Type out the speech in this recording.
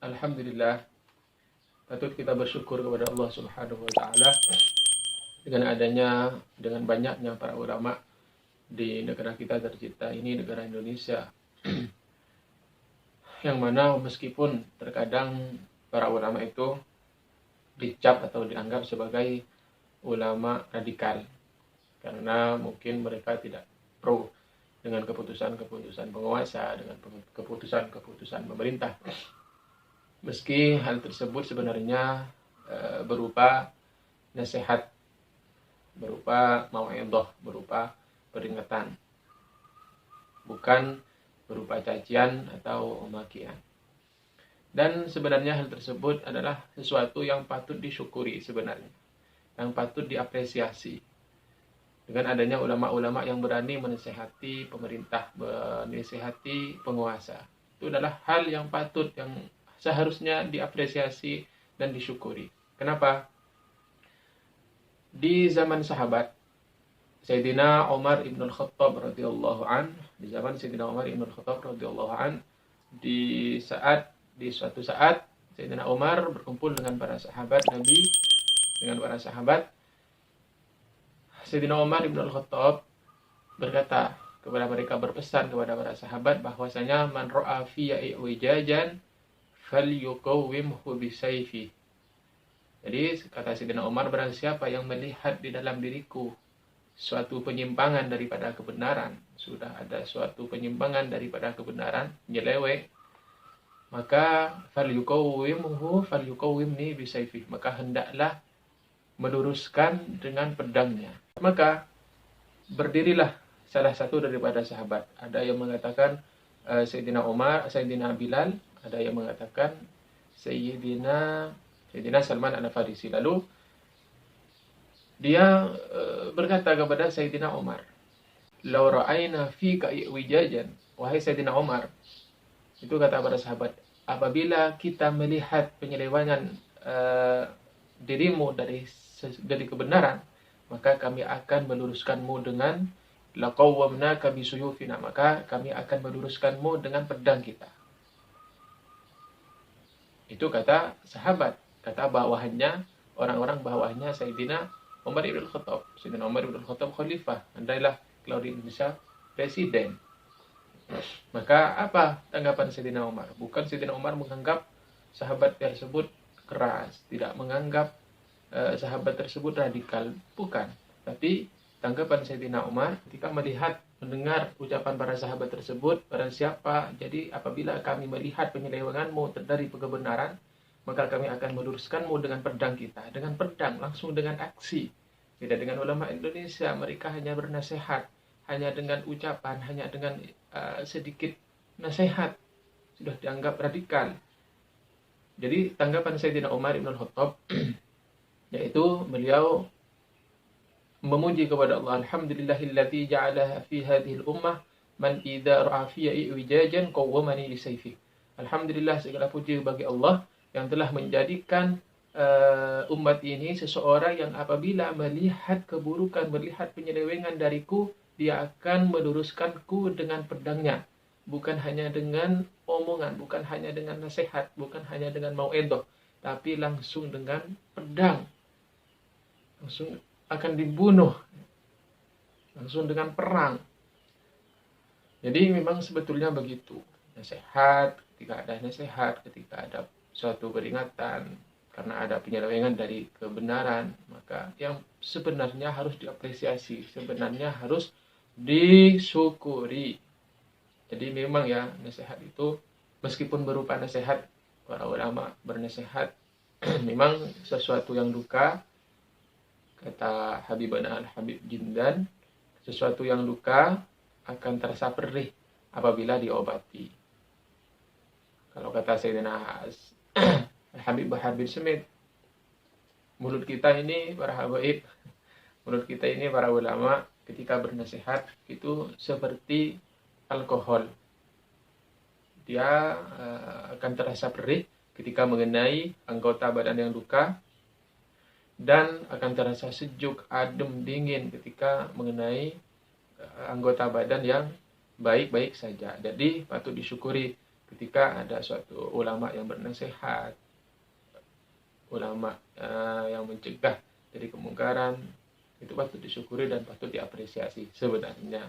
Alhamdulillah, patut kita bersyukur kepada Allah Subhanahu wa taala dengan banyaknya para ulama di negara kita tercinta ini, negara Indonesia. Yang mana meskipun terkadang para ulama itu dicap atau dianggap sebagai ulama radikal karena mungkin mereka tidak pro dengan keputusan-keputusan penguasa, dengan keputusan-keputusan pemerintah. Meski hal tersebut sebenarnya berupa nasihat, berupa mau'idhah, berupa peringatan, bukan berupa cacian atau makian. Dan sebenarnya hal tersebut adalah sesuatu yang patut disyukuri sebenarnya, yang patut diapresiasi. Dengan adanya ulama-ulama yang berani menasihati pemerintah, menasihati penguasa, itu adalah hal yang patut, yang seharusnya diapresiasi dan disyukuri. Kenapa? Di zaman sahabat, Sayyidina Umar ibn al-Khattab radhiyallahu an, di zaman Sayyidina Umar ibn al-Khattab radhiyallahu an, di suatu saat Sayyidina Umar berkumpul dengan para sahabat Nabi, Sayyidina Umar ibn al-Khattab berkata kepada mereka, berpesan kepada para sahabat bahwasanya man ra'a fiyya iwajajan falyuqawwimhu bisayfi. Jadi kata Sayyidina Umar, barang siapa yang melihat di dalam diriku suatu penyimpangan daripada kebenaran, sudah ada suatu penyimpangan daripada kebenaran, nyeleweng, maka falyuqawwimni bisayfi, maka hendaklah meluruskan dengan pedangnya. Maka berdirilah salah satu daripada sahabat. Ada yang mengatakan Sayyidina Umar, Sayyidina Bilal, ada yang mengatakan Sayyidina Salman Al-Farisi. Lalu dia berkata kepada Sayyidina Umar, "Law ra'ayna fika iwijajan." Wahai Sayyidina Umar, itu kata para sahabat, apabila kita melihat penyelewengan dirimu dari kebenaran, maka kami akan meluruskanmu dengan laqawwamnaka bisuyufina, maka kami akan meluruskanmu dengan pedang kita. Itu kata sahabat, kata bawahannya, orang-orang bawahannya Sayyidina Umar ibn al-Khattab. Sayyidina Umar ibn al-Khattab khalifah, andailah kalau di Indonesia presiden. Maka apa tanggapan Sayyidina Umar? Bukan Sayyidina Umar menganggap sahabat tersebut keras, tidak menganggap sahabat tersebut radikal, bukan. Tapi tanggapan Sayyidina Umar ketika mendengar ucapan para sahabat tersebut, barang siapa, jadi apabila kami melihat penyelewenganmu dari kebenaran, maka kami akan meluruskanmu dengan pedang kita. Dengan pedang, langsung dengan aksi. Beda dengan ulama Indonesia, mereka hanya bernasihat, hanya dengan ucapan, hanya dengan sedikit nasihat, sudah dianggap radikal. Jadi tanggapan Sayyidina Umar ibn al-Khattab yaitu beliau memuji kepada Allah, alhamdulillahilladzi ja'ala fi hadhil ummah man idza ra'a fi iwijajan qawwamani bisayfi. Alhamdulillah, segala puji bagi Allah yang telah menjadikan umat ini seseorang yang apabila melihat keburukan, melihat penyelewengan dariku, dia akan meluruskanku dengan pedangnya, bukan hanya dengan omongan, bukan hanya dengan nasihat, bukan hanya dengan mau'idhah, tapi langsung dengan pedang, langsung akan dibunuh, langsung dengan perang. Jadi memang sebetulnya begitu. Nasihat, ketika ada nasihat, ketika ada suatu peringatan karena ada penyelewengan dari kebenaran, maka yang sebenarnya harus diapresiasi, sebenarnya harus disyukuri. Jadi memang ya, nasihat itu meskipun berupa nasihat, para ulama bernasihat memang sesuatu yang duka. Kata Habibana Al-Habib Jindan, sesuatu yang duka akan terasa perih apabila diobati. Kalau kata Sayyidina Habib Bahar bin Smith, mulut kita ini para habaib, mulut kita ini para ulama ketika bernasihat itu seperti alkohol. Dia akan terasa perih ketika mengenai anggota badan yang luka, dan akan terasa sejuk, adem, dingin ketika mengenai anggota badan yang baik-baik saja. Jadi patut disyukuri ketika ada suatu ulama yang bernasihat, ulama yang mencegah dari kemungkaran, itu patut disyukuri dan patut diapresiasi sebenarnya.